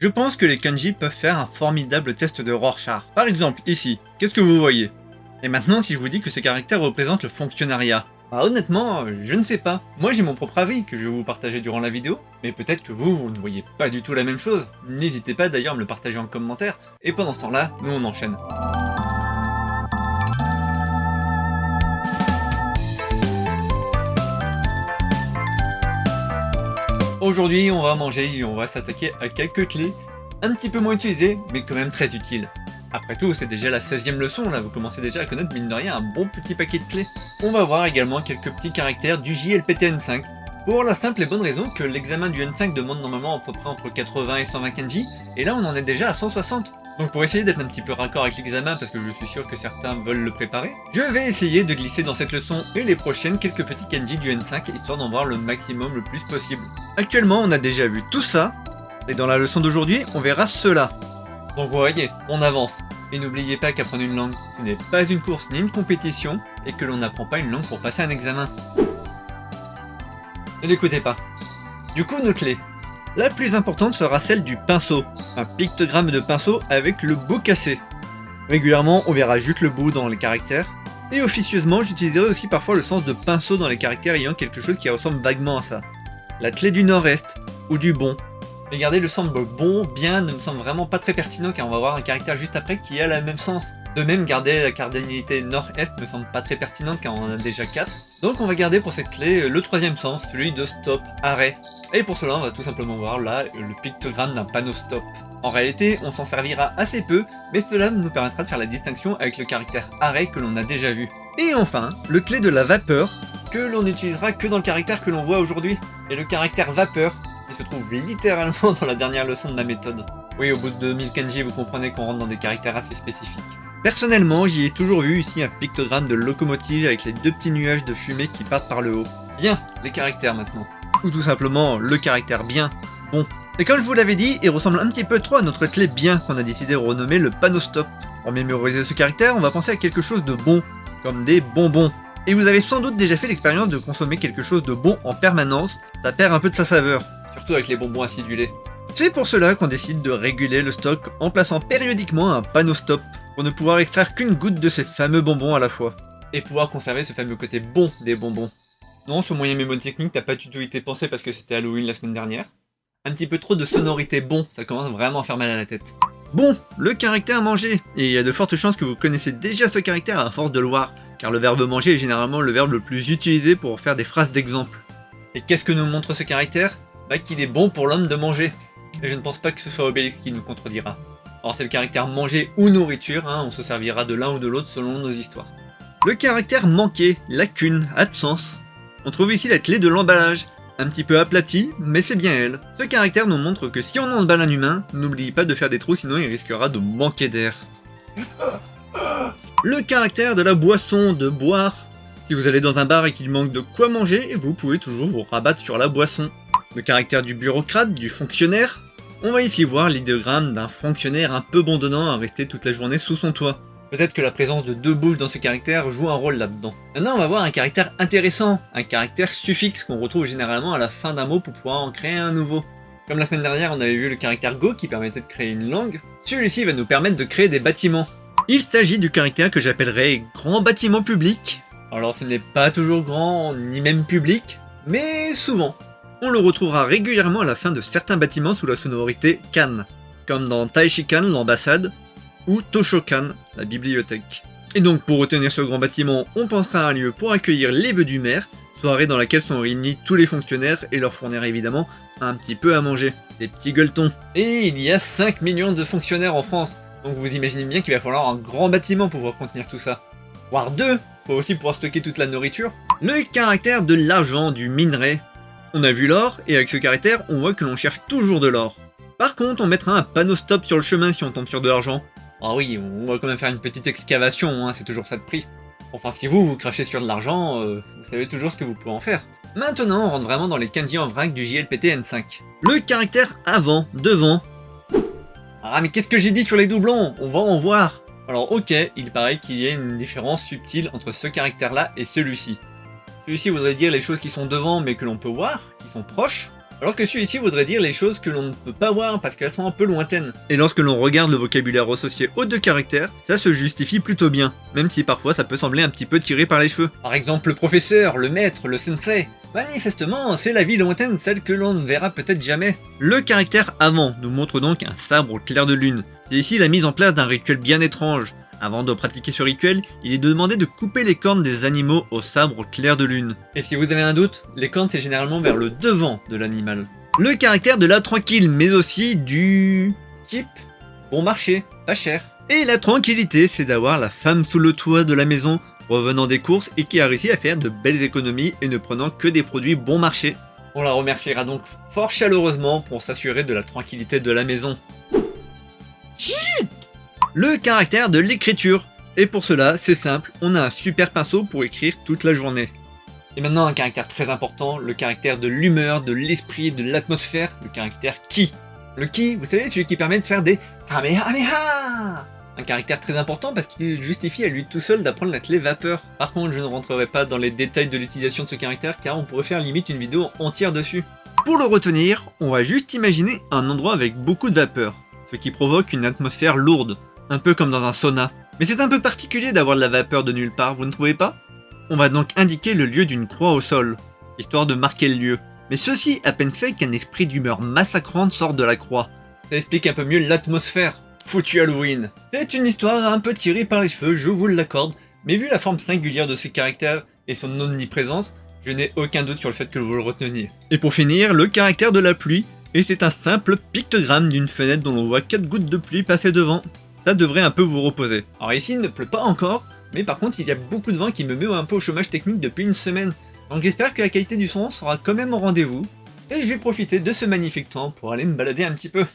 Je pense que les kanji peuvent faire un formidable test de Rorschach. Par exemple, ici, qu'est-ce que vous voyez? Et maintenant, si je vous dis que ces caractères représentent le fonctionnariat? Bah honnêtement, je ne sais pas. Moi j'ai mon propre avis que je vais vous partager durant la vidéo, mais peut-être que vous ne voyez pas du tout la même chose. N'hésitez pas d'ailleurs à me le partager en commentaire, et pendant ce temps-là, nous on enchaîne. Aujourd'hui, on va manger et on va s'attaquer à quelques clés un petit peu moins utilisées, mais quand même très utiles. Après tout, c'est déjà la 16e leçon, là, vous commencez déjà à connaître mine de rien un bon petit paquet de clés. On va voir également quelques petits caractères du JLPT N5, pour la simple et bonne raison que l'examen du N5 demande normalement à peu près entre 80 et 120 kanji, et là on en est déjà à 160. Donc pour essayer d'être un petit peu raccord avec l'examen, parce que je suis sûr que certains veulent le préparer, je vais essayer de glisser dans cette leçon et les prochaines quelques petits kanji du N5, histoire d'en voir le maximum le plus possible. Actuellement on a déjà vu tout ça, et dans la leçon d'aujourd'hui on verra cela. Donc vous voyez, on avance. Et n'oubliez pas qu'apprendre une langue, ce n'est pas une course ni une compétition, et que l'on n'apprend pas une langue pour passer un examen. Ne l'écoutez pas. Du coup, nos clés. La plus importante sera celle du pinceau, un pictogramme de pinceau avec le bout cassé. Régulièrement, on verra juste le bout dans les caractères, et officieusement, j'utiliserai aussi parfois le sens de pinceau dans les caractères ayant quelque chose qui ressemble vaguement à ça. La clé du nord-est, ou du bon. Mais regardez, le semble bon, bien, ne me semble vraiment pas très pertinent car on va voir un caractère juste après qui a le même sens. De même, garder la cardinalité nord-est me semble pas très pertinente car on en a déjà 4. Donc on va garder pour cette clé le troisième sens, celui de stop, arrêt. Et pour cela, on va tout simplement voir là le pictogramme d'un panneau stop. En réalité, on s'en servira assez peu, mais cela nous permettra de faire la distinction avec le caractère arrêt que l'on a déjà vu. Et enfin, le clé de la vapeur, que l'on n'utilisera que dans le caractère que l'on voit aujourd'hui. Et le caractère vapeur, qui se trouve littéralement dans la dernière leçon de la méthode. Oui, au bout de 2000 kanji, vous comprenez qu'on rentre dans des caractères assez spécifiques. Personnellement, j'y ai toujours vu ici un pictogramme de locomotive avec les deux petits nuages de fumée qui partent par le haut. Bien, les caractères maintenant. Ou tout simplement, le caractère bien, bon. Et comme je vous l'avais dit, il ressemble un petit peu trop à notre clé bien qu'on a décidé de renommer le panneau stop. Pour mémoriser ce caractère, on va penser à quelque chose de bon, comme des bonbons. Et vous avez sans doute déjà fait l'expérience de consommer quelque chose de bon en permanence, ça perd un peu de sa saveur. Surtout avec les bonbons acidulés. C'est pour cela qu'on décide de réguler le stock en plaçant périodiquement un panneau stop, pour ne pouvoir extraire qu'une goutte de ces fameux bonbons à la fois. Et pouvoir conserver ce fameux côté bon des bonbons. Non, ce moyen mémotechnique n'a pas du tout été pensé parce que c'était Halloween la semaine dernière. Un petit peu trop de sonorité bon, ça commence vraiment à faire mal à la tête. Bon, le caractère manger. Et il y a de fortes chances que vous connaissez déjà ce caractère à force de le voir, car le verbe manger est généralement le verbe le plus utilisé pour faire des phrases d'exemple. Et qu'est-ce que nous montre ce caractère? Bah qu'il est bon pour l'homme de manger. Et je ne pense pas que ce soit Obélix qui nous contredira. Alors c'est le caractère manger ou nourriture, hein, on se servira de l'un ou de l'autre selon nos histoires. Le caractère manquer, lacune, absence. On trouve ici la clé de l'emballage, un petit peu aplatie, mais c'est bien elle. Ce caractère nous montre que si on emballe un humain, n'oubliez pas de faire des trous sinon il risquera de manquer d'air. Le caractère de la boisson, de boire. Si vous allez dans un bar et qu'il manque de quoi manger, vous pouvez toujours vous rabattre sur la boisson. Le caractère du bureaucrate, du fonctionnaire. On va ici voir l'idéogramme d'un fonctionnaire un peu bon donnant à rester toute la journée sous son toit. Peut-être que la présence de deux bouches dans ce caractère joue un rôle là-dedans. Maintenant on va voir un caractère intéressant, un caractère suffixe qu'on retrouve généralement à la fin d'un mot pour pouvoir en créer un nouveau. Comme la semaine dernière on avait vu le caractère go qui permettait de créer une langue, celui-ci va nous permettre de créer des bâtiments. Il s'agit du caractère que j'appellerais grand bâtiment public. Alors ce n'est pas toujours grand, ni même public, mais souvent. On le retrouvera régulièrement à la fin de certains bâtiments sous la sonorité kan, comme dans Taishikan, l'ambassade, ou Toshokan, la bibliothèque. Et donc pour retenir ce grand bâtiment, on pensera à un lieu pour accueillir les vœux du maire, soirée dans laquelle sont réunis tous les fonctionnaires et leur fournir évidemment un petit peu à manger, des petits gueuletons. Et il y a 5 millions de fonctionnaires en France, donc vous imaginez bien qu'il va falloir un grand bâtiment pour pouvoir contenir tout ça. Voire deux, faut aussi pouvoir stocker toute la nourriture. Le caractère de l'argent, du minerai. On a vu l'or, et avec ce caractère, on voit que l'on cherche toujours de l'or. Par contre, on mettra un panneau stop sur le chemin si on tombe sur de l'argent. Ah oui, on va quand même faire une petite excavation, hein, c'est toujours ça de prix. Enfin, si vous crachez sur de l'argent, vous savez toujours ce que vous pouvez en faire. Maintenant, on rentre vraiment dans les kanji en vrac du JLPT N5. Le caractère avant, devant. Ah mais qu'est-ce que j'ai dit sur les doublons? On va en voir. Alors ok, il paraît qu'il y a une différence subtile entre ce caractère-là et celui-ci. Celui-ci voudrait dire les choses qui sont devant mais que l'on peut voir, qui sont proches, Alors que celui-ci voudrait dire les choses que l'on ne peut pas voir parce qu'elles sont un peu lointaines. Et lorsque l'on regarde le vocabulaire associé aux deux caractères, ça se justifie plutôt bien, même si parfois ça peut sembler un petit peu tiré par les cheveux. Par exemple le professeur, le maître, le sensei. Manifestement, c'est la vie lointaine, celle que l'on ne verra peut-être jamais. Le caractère avant nous montre donc un sabre au clair de lune. C'est ici la mise en place d'un rituel bien étrange. Avant de pratiquer ce rituel, il est demandé de couper les cornes des animaux au sabre au clair de lune. Et si vous avez un doute, les cornes c'est généralement vers le devant de l'animal. Le caractère de la tranquille, mais aussi du... cheap. Bon marché, pas cher. Et la tranquillité, c'est d'avoir la femme sous le toit de la maison, revenant des courses et qui a réussi à faire de belles économies et ne prenant que des produits bon marché. On la remerciera donc fort chaleureusement pour s'assurer de la tranquillité de la maison. Le caractère de l'écriture. Et pour cela, c'est simple, on a un super pinceau pour écrire toute la journée. Et maintenant un caractère très important, le caractère de l'humeur, de l'esprit, de l'atmosphère, le caractère ki. Le ki, vous savez, celui qui permet de faire des kamehameha. Un caractère très important parce qu'il justifie à lui tout seul d'apprendre la clé vapeur. Par contre, je ne rentrerai pas dans les détails de l'utilisation de ce caractère car on pourrait faire limite une vidéo entière dessus. Pour le retenir, on va juste imaginer un endroit avec beaucoup de vapeur, ce qui provoque une atmosphère lourde. Un peu comme dans un sauna. Mais c'est un peu particulier d'avoir de la vapeur de nulle part, vous ne trouvez pas? On va donc indiquer le lieu d'une croix au sol, histoire de marquer le lieu. Mais ceci à peine fait qu'un esprit d'humeur massacrante sort de la croix. Ça explique un peu mieux l'atmosphère. Foutu Halloween. C'est une histoire un peu tirée par les cheveux, je vous l'accorde, mais vu la forme singulière de ses caractères et son omniprésence, je n'ai aucun doute sur le fait que vous le reteniez. Et pour finir, le caractère de la pluie, et c'est un simple pictogramme d'une fenêtre dont on voit 4 gouttes de pluie passer devant. Ça devrait un peu vous reposer. Alors ici il ne pleut pas encore, mais par contre il y a beaucoup de vent qui me met un peu au chômage technique depuis une semaine. Donc j'espère que la qualité du son sera quand même au rendez-vous, et je vais profiter de ce magnifique temps pour aller me balader un petit peu.